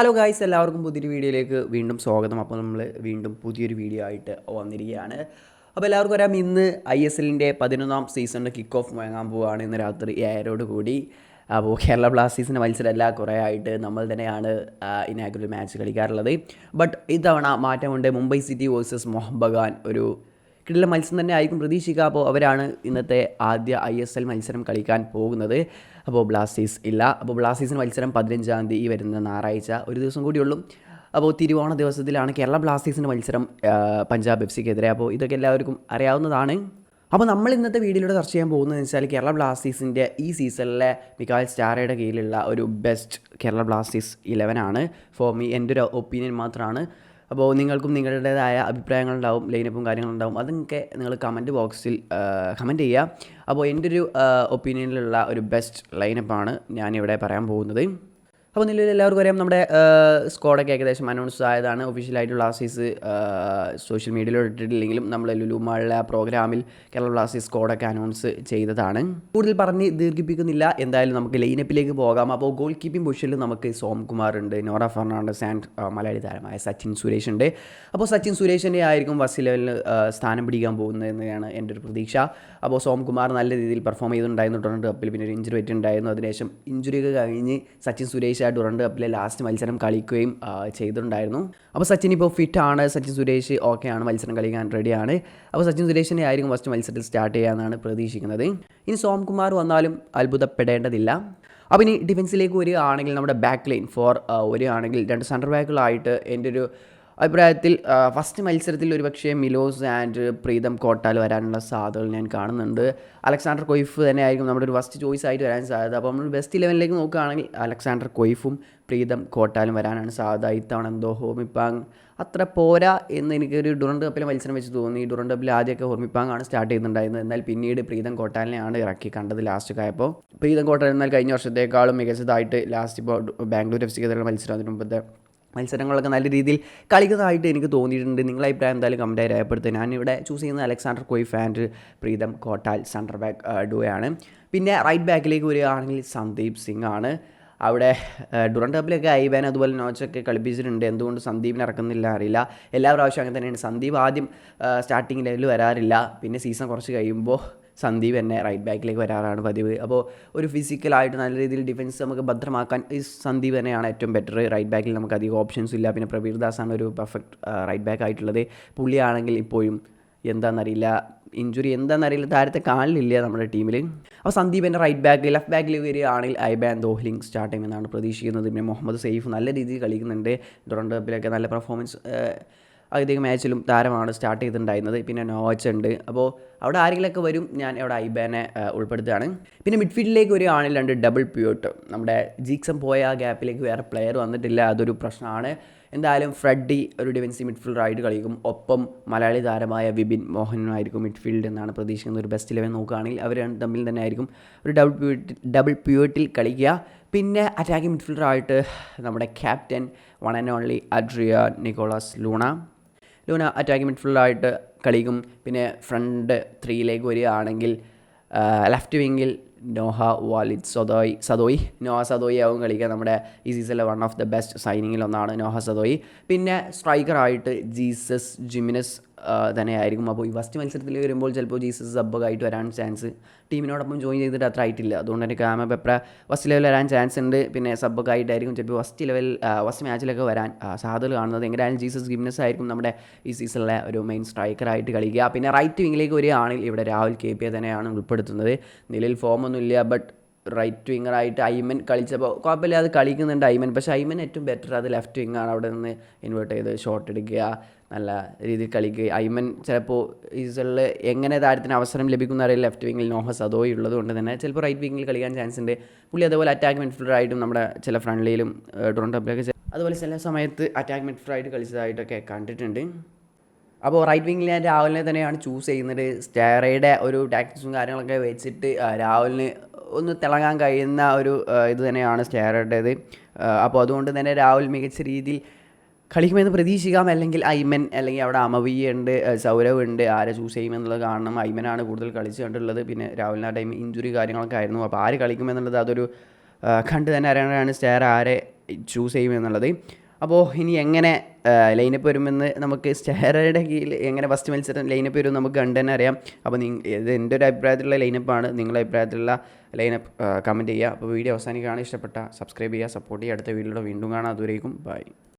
Hello guys, എല്ലാവർക്കും പുതിയൊരു വീഡിയോയിലേക്ക് വീണ്ടും സ്വാഗതം. അപ്പോൾ നമ്മൾ വീണ്ടും പുതിയൊരു വീഡിയോ ആയിട്ട് വന്നിരിക്കുകയാണ്. അപ്പോൾ എല്ലാവർക്കും അറിയാം, ഇന്ന് ISLൻ്റെ 11ാം സീസണിൻ്റെ കിക്ക് ഓഫ് വാങ്ങാൻ പോവുകയാണ് ഇന്ന് രാത്രി 7 കൂടി. അപ്പോൾ കേരള ബ്ലാസ്റ്റേഴ്സിൻ്റെ മത്സരമല്ല, കുറേ ആയിട്ട് നമ്മൾ തന്നെയാണ് ഇനാഗുറൽ മാച്ച് കളിക്കാറുള്ളത്. ബട്ട് ഇത്തവണ മാറ്റമുണ്ട്. മുംബൈ സിറ്റി വേഴ്സസ് മോഹൻ ബഗാൻ ഒരു കിടിലൻ മത്സരം തന്നെ ആയിരിക്കും പ്രതീക്ഷിക്കുക. അപ്പോൾ അവരാണ് ഇന്നത്തെ ആദ്യ ISL മത്സരം കളിക്കാൻ പോകുന്നത്. അപ്പോൾ ബ്ലാസ്റ്റേഴ്സ് ഇല്ല. അപ്പോൾ ബ്ലാസ്റ്റേഴ്സിന് മത്സരം 15-ാം തീയതി വരുന്ന ഞായറാഴ്ച, ഒരു ദിവസം കൂടിയുള്ളൂ. അപ്പോൾ തിരുവോണ ദിവസത്തിലാണ് കേരള ബ്ലാസ്റ്റേഴ്സിൻ്റെ മത്സരം പഞ്ചാബ് FCക്കെതിരെ. അപ്പോൾ ഇതൊക്കെ എല്ലാവർക്കും അറിയാവുന്നതാണ്. അപ്പോൾ നമ്മൾ ഇന്നത്തെ വീഡിയോയിലൂടെ ചർച്ച ചെയ്യാൻ പോകുന്നതെന്ന് വെച്ചാൽ കേരള ബ്ലാസ്റ്റേഴ്സിൻ്റെ ഈ സീസണിലെ മിക്കാൽ സ്റ്റാറയുടെ കീഴിലുള്ള ഒരു best Kerala Blasters 11 for me. എൻ്റെ ഒരു ഒപ്പീനിയൻ മാത്രമാണ്. അപ്പോൾ നിങ്ങൾക്കും നിങ്ങളുടേതായ അഭിപ്രായങ്ങളുണ്ടാവും, ലൈനപ്പും കാര്യങ്ങളുണ്ടാവും. അതൊക്കെ നിങ്ങൾ കമൻറ്റ് ബോക്സിൽ കമൻറ്റ് ചെയ്യുക. അപ്പോൾ എൻ്റെ ഒരു ഒപ്പീനിയനിലുള്ള ഒരു ബെസ്റ്റ് ലൈനപ്പാണ് ഞാനിവിടെ പറയാൻ പോകുന്നത്. അപ്പോൾ നിലവിൽ എല്ലാവർക്കും അറിയാം, നമ്മുടെ സ്ക്വാഡൊക്കെ ഏകദേശം അനൗൺസ് ആയതാണ്. ഒഫീഷ്യലായിട്ട് ബ്ലാസ്റ്റേഴ്സ് സോഷ്യൽ മീഡിയയിൽ ഇട്ടിട്ടില്ലെങ്കിലും നമ്മൾ ലുലു മാളിലെ പ്രോഗ്രാമിൽ കേരള ബ്ലാസ്റ്റേഴ്സ് സ്ക്വാഡൊക്കെ അനൗൺസ് ചെയ്തതാണ്. കൂടുതൽ പറഞ്ഞ് ദീർഘിപ്പിക്കുന്നില്ല, എന്തായാലും നമുക്ക് ലൈനപ്പിലേക്ക് പോകാം. അപ്പോൾ ഗോൾ കീപ്പിംഗ് പൊസിഷനിൽ നമുക്ക് സോംകുമാർ ഉണ്ട്, നോറ ഫെർണാണ്ടസ് ആൻഡ് മലയാളി താരമായ സച്ചിൻ സുരേഷ് ഉണ്ട്. അപ്പോൾ സച്ചിൻ സുരേഷിൻ്റെ ആയിരിക്കും ഫസ്റ്റ് ലെവലിൽ സ്ഥാനം പിടിക്കാൻ പോകുന്നത് എന്നതാണ് എൻ്റെ ഒരു പ്രതീക്ഷ. അപ്പോൾ സോംകുമാർ നല്ല രീതിയിൽ പെർഫോം ചെയ്തിട്ടുണ്ടായിരുന്നു ടൊറൻറ്റോ കപ്പിൽ. പിന്നെ ഒരു ഇഞ്ചുറി പറ്റിയിട്ടുണ്ടായിരുന്നു. അതിനുശേഷം ഇഞ്ചുറിയൊക്കെ കഴിഞ്ഞ് സച്ചിൻ സുരേഷ് ടൊറൻറ്റോ കപ്പിലെ ലാസ്റ്റ് മത്സരം കളിക്കുകയും ചെയ്തിട്ടുണ്ടായിരുന്നു. അപ്പോൾ സച്ചിൻ ഇപ്പോൾ ഫിറ്റാണ്, സച്ചിൻ സുരേഷ് ഓക്കെയാണ്, മത്സരം കളിക്കാൻ റെഡിയാണ്. അപ്പോൾ സച്ചിൻ സുരേഷിനെ ആയിരിക്കും ഫസ്റ്റ് മത്സരത്തിൽ സ്റ്റാർട്ട് ചെയ്യാമെന്നാണ് പ്രതീക്ഷിക്കുന്നത്. ഇനി സോംകുമാർ വന്നാലും അത്ഭുതപ്പെടേണ്ടതില്ല. അപ്പോൾ ഇനി ഡിഫൻസിലേക്ക് വരികയാണെങ്കിൽ നമ്മുടെ ബാക്ക് ലൈൻ വരികയാണെങ്കിൽ 2 സെൻറ്റർ ബാക്കുകളായിട്ട് എൻ്റെ ഒരു അഭിപ്രായത്തിൽ ഫസ്റ്റ് മത്സരത്തിൽ ഒരുപക്ഷെ മിലോസ് ആൻഡ് പ്രീതം കോട്ടാൽ വരാനുള്ള സാധ്യതകൾ ഞാൻ കാണുന്നുണ്ട്. അലക്സാണ്ടർ കൊയ്ഫ് തന്നെ ആയിരിക്കും നമ്മുടെ ഒരു ഫസ്റ്റ് ചോയ്സ് ആയിട്ട് വരാൻ സാധ്യത. അപ്പോൾ നമ്മൾ ബെസ്റ്റ് 11ലേക്ക് നോക്കുകയാണെങ്കിൽ അലക്സാണ്ടർ കൊയ്ഫും പ്രീതം കോട്ടാലും വരാനാണ് സാധ്യത. ഇത്തവണ എന്തോ ഹോർമിപ്പാങ് അത്ര പോരാ എന്ന് എനിക്കൊരു ഡുറൻഡ് കപ്പിലെ മത്സരം വെച്ച് തോന്നി. ഡുറൻഡ് കപ്പിൽ ആദ്യമൊക്കെ ഹോർമിപ്പാങ്ങാണ് സ്റ്റാർട്ട് ചെയ്യുന്നുണ്ടായിരുന്നത്. എന്നാൽ പിന്നീട് പ്രീതം കോട്ടാലിനെയാണ് ഇറക്കി കണ്ടത് ലാസ്റ്റ് ആയപ്പോൾ. പ്രീതം കോട്ടാൽ എന്നാൽ കഴിഞ്ഞ വർഷത്തേക്കാളും മികച്ചതായിട്ട് ലാസ്റ്റ് ഇപ്പോൾ ബാംഗ്ലൂർ FCക്കെതിരെ മത്സരം, അതിന് മുമ്പത്തെ മത്സരങ്ങളൊക്കെ നല്ല രീതിയിൽ കളിക്കുന്നതായിട്ട് എനിക്ക് തോന്നിയിട്ടുണ്ട്. നിങ്ങളുടെ അഭിപ്രായം എന്തായാലും കമൻറ്റായി രേഖപ്പെടുത്തുക. ഞാനിവിടെ ചൂസ് ചെയ്യുന്നത് Alexander Coeff and Pritam Kotal centre back ഡുവയാണ്. പിന്നെ റൈറ്റ് ബാക്കിലേക്ക് വരികയാണെങ്കിൽ സന്ദീപ് സിംഗ് ആണ്. അവിടെ ഡുറൻഡ് കപ്പിലൊക്കെ ഐബാൻ അതുപോലെ നോച്ചൊക്കെ കളിപ്പിച്ചിട്ടുണ്ട്. എന്തുകൊണ്ട് സന്ദീപിനെ ഇറക്കുന്നില്ല അറിയില്ല. എല്ലാ പ്രാവശ്യം അങ്ങനെ തന്നെയാണ്. സന്ദീപ് ആദ്യം സ്റ്റാർട്ടിംഗ് ലെവലിൽ വരാറില്ല. പിന്നെ സീസൺ കുറച്ച് കഴിയുമ്പോൾ സന്ദീപ് തന്നെ റൈറ്റ് ബാക്കിലേക്ക് വരാറാണ് പതിവ്. അപ്പോൾ ഒരു ഫിസിക്കലായിട്ട് നല്ല രീതിയിൽ ഡിഫൻസ് നമുക്ക് ഭദ്രമാക്കാൻ ഈ സന്ദീപ് തന്നെയാണ് ഏറ്റവും ബെറ്റർ. റൈറ്റ് ബാക്കിൽ നമുക്ക് അധികം ഓപ്ഷൻസും ഇല്ല. പിന്നെ പ്രവീർ ദാസാണ് ഒരു പെർഫെക്റ്റ് റൈറ്റ് ബാക്ക് ആയിട്ടുള്ളത്. പുള്ളിയാണെങ്കിൽ ഇപ്പോഴും എന്താണെന്നറിയില്ല, ഇഞ്ചുറി എന്താണെന്നറിയില്ല, താരത്തെ കാണില്ല നമ്മുടെ ടീമിൽ. അപ്പോൾ സന്ദീപിൻ്റെ റൈറ്റ് ബാക്ക്, ലെഫ്റ്റ് ബാക്കിൽ വരികയാണെങ്കിൽ ഐബാൻ ദോഹ്ലിംഗ് സ്റ്റാർട്ട് ചെയ്യുമെന്നാണ് പ്രതീക്ഷിക്കുന്നത്. പിന്നെ മുഹമ്മദ് സെയ്ഫ് നല്ല രീതിയിൽ കളിക്കുന്നുണ്ട്. ഡൊറൻഡോ കപ്പിലൊക്കെ നല്ല പെർഫോമൻസ് അധികം മാച്ചിലും താരമാണ് സ്റ്റാർട്ട് ചെയ്തിട്ടുണ്ടായിരുന്നത്. പിന്നെ നോച്ച് ഉണ്ട്. അപ്പോൾ അവിടെ ആരെങ്കിലുമൊക്കെ വരും. ഞാൻ അവിടെ ഐബാനെ ഉൾപ്പെടുത്തുകയാണ്. പിന്നെ മിഡ്ഫീൽഡിലേക്ക് വരികയാണെങ്കിൽ 2 ഡബിൾ പ്യൂട്ട്. നമ്മുടെ ജീക്സം പോയ ഗ്യാപ്പിലേക്ക് വേറെ പ്ലെയർ വന്നിട്ടില്ല, അതൊരു പ്രശ്നമാണ്. എന്തായാലും ഫ്രെഡി ഒരു ഡിഫൻസീവ് മിഡ്ഫീൽഡറായിട്ട് കളിക്കും. ഒപ്പം മലയാളി താരമായ വിപിൻ മോഹനായിരിക്കും മിഡ്ഫീൽഡ് എന്നാണ് പ്രതീക്ഷിക്കുന്നത്. ഒരു ബെസ്റ്റ് 11 നോക്കുകയാണെങ്കിൽ അവർ തമ്മിൽ തന്നെ ആയിരിക്കും ഒരു ഡബിൾ പ്യൂട്ടിൽ കളിക്കുക. പിന്നെ അറ്റാക്കിംഗ് മിഡ്ഫീൽഡറായിട്ട് നമ്മുടെ captain one and only Adrian Nicolas Luna attacking മിഡ്ഫീൽഡറായിട്ട് കളിക്കും. പിന്നെ ഫ്രണ്ട് 3യിലേക്ക് വരികയാണെങ്കിൽ ലെഫ്റ്റ് വിങ്ങിൽ നോഹ വാലിദ് സദോയി ആവും കളിക്കുക. നമ്മുടെ ഈ സീസണിലെ വൺ ഓഫ് ദ ബെസ്റ്റ് സൈനിങ്ങിൽ ഒന്നാണ് നോഹ സദോയി. പിന്നെ സ്ട്രൈക്കറായിട്ട് ജീസസ് ജിമിനസ് തന്നെയായിരിക്കും. അപ്പോൾ ഈ ഫസ്റ്റ് മത്സരത്തിൽ വരുമ്പോൾ ചിലപ്പോൾ ജീസസ് സബ്ബായിട്ട് വരാൻ ചാൻസ്, ടീമിനോടൊപ്പം ജോയിൻ ചെയ്തിട്ട് അത്ര ആയിട്ടില്ല. അതുകൊണ്ട് തന്നെ കാമ പെപ്ര ഫസ്റ്റ് ലെവൽ വരാൻ ചാൻസ് ഉണ്ട്. പിന്നെ സബ്ബായിട്ടായിരിക്കും ചിലപ്പോൾ ഫസ്റ്റ് മാച്ചിലൊക്കെ വരാൻ സാധ്യത കാണുന്നത്. എങ്ങനെയായാലും ജീസസ് ജിമിനസ് ആയിരിക്കും നമ്മുടെ ഈ സീസണിലെ ഒരു മെയിൻ സ്ട്രൈക്കറായിട്ട് കളിക്കുക. പിന്നെ റൈറ്റ് വിങ്ങിലേക്ക് വരികയാണെങ്കിൽ ഇവിടെ രാഹുൽ KP തന്നെയാണ് ഉൾപ്പെടുത്തുന്നത്. നിലയിൽ ഫോമൊന്നുമില്ല, ബട്ട് റൈറ്റ് വിങ്ങറായിട്ട് ഐമൻ കളിച്ചപ്പോൾ കുഴപ്പമില്ലാതെ കളിക്കുന്നുണ്ട് ഐമൻ. പക്ഷേ ഐമൻ ഏറ്റവും ബെറ്റർ അത് ലെഫ്റ്റ് വിങ്ങാണ്. അവിടെ നിന്ന് ഇൻവേർട്ട് ചെയ്ത് ഷോട്ട് എടുക്കുക, നല്ല രീതിയിൽ കളിക്കുക. ഐമൻ ചിലപ്പോൾ ഈ സീസണിൽ എങ്ങനെ താരത്തിന് അവസരം ലഭിക്കുന്ന അറിയില്ല. ലെഫ്റ്റ് വിങ്ങിൽ നോഹ സദോയി ഉള്ളത് കൊണ്ട് തന്നെ ചിലപ്പോൾ റൈറ്റ് വിങ്ങിൽ കളിക്കാൻ ചാൻസ് ഉണ്ട്. പുള്ളി അതുപോലെ അറ്റാക്ക് മിഡ്ഫീൽഡറായിട്ടും നമ്മുടെ ചില ഫ്രണ്ട്ലിയിലും ടൊറൻറ്റോ കപ്പിലൊക്കെ അതുപോലെ ചില സമയത്ത് അറ്റാക്ക് മിഡ്ഫീൽഡറായിട്ട് കളിച്ചതായിട്ടൊക്കെ കണ്ടിട്ടുണ്ട്. അപ്പോൾ റൈറ്റ് വിങ്ങിൽ ഞാൻ രാഹുലിനെ തന്നെയാണ് ചൂസ് ചെയ്യുന്നത്. സ്റ്റേറയുടെ ഒരു ടാക്ടിക്സും കാര്യങ്ങളൊക്കെ വെച്ചിട്ട് രാഹുലിന് ഒന്ന് തിളങ്ങാൻ കഴിയുന്ന ഒരു ഇത് തന്നെയാണ് സ്റ്റേറയുടേത്. അപ്പോൾ അതുകൊണ്ട് തന്നെ രാഹുൽ മികച്ച രീതിയിൽ കളിക്കുമെന്ന് പ്രതീക്ഷിക്കാം. അല്ലെങ്കിൽ ഐമൻ, അല്ലെങ്കിൽ അവിടെ അമവിയ ഉണ്ട്, സൗരവ് ഉണ്ട്. ആരെ ചൂസ് ചെയ്യുമെന്നുള്ളത് കാണണം. ഐമനാണ് കൂടുതൽ കളിച്ച് കണ്ടുള്ളത്. പിന്നെ രാഹുലിന് ആ ടൈം ഇഞ്ചുറി കാര്യങ്ങളൊക്കെ ആയിരുന്നു. അപ്പോൾ ആര് കളിക്കുമെന്നുള്ളത് അതൊരു കണ്ട് തന്നെ അറിയാനാണ് സ്റ്റേർ ആരെ ചൂസ് ചെയ്യുമെന്നുള്ളത്. അപ്പോൾ ഇനി എങ്ങനെ ലൈനപ്പ് വരുമെന്ന് നമുക്ക് സ്റ്റെയറയുടെ കീഴിൽ എങ്ങനെ ഫസ്റ്റ് മത്സരം ലൈനപ്പ് വരും നമുക്ക് കണ്ടു തന്നെ അറിയാം. അപ്പോൾ ഇത് എൻ്റെ ഒരു അഭിപ്രായത്തിലുള്ള ലൈനപ്പാണ്. നിങ്ങളുടെ അഭിപ്രായത്തിലുള്ള ലൈനപ്പ് കമൻറ്റ് ചെയ്യുക. അപ്പോൾ വീഡിയോ അവസാനിക്കുകയാണ്. ഇഷ്ടപ്പെട്ട സബ്സ്ക്രൈബ് ചെയ്യുക, സപ്പോർട്ട് ചെയ്യുക. അടുത്ത വീഡിയോയുടെ വീണ്ടും കാണാം. അതുവരേക്കും ബൈ.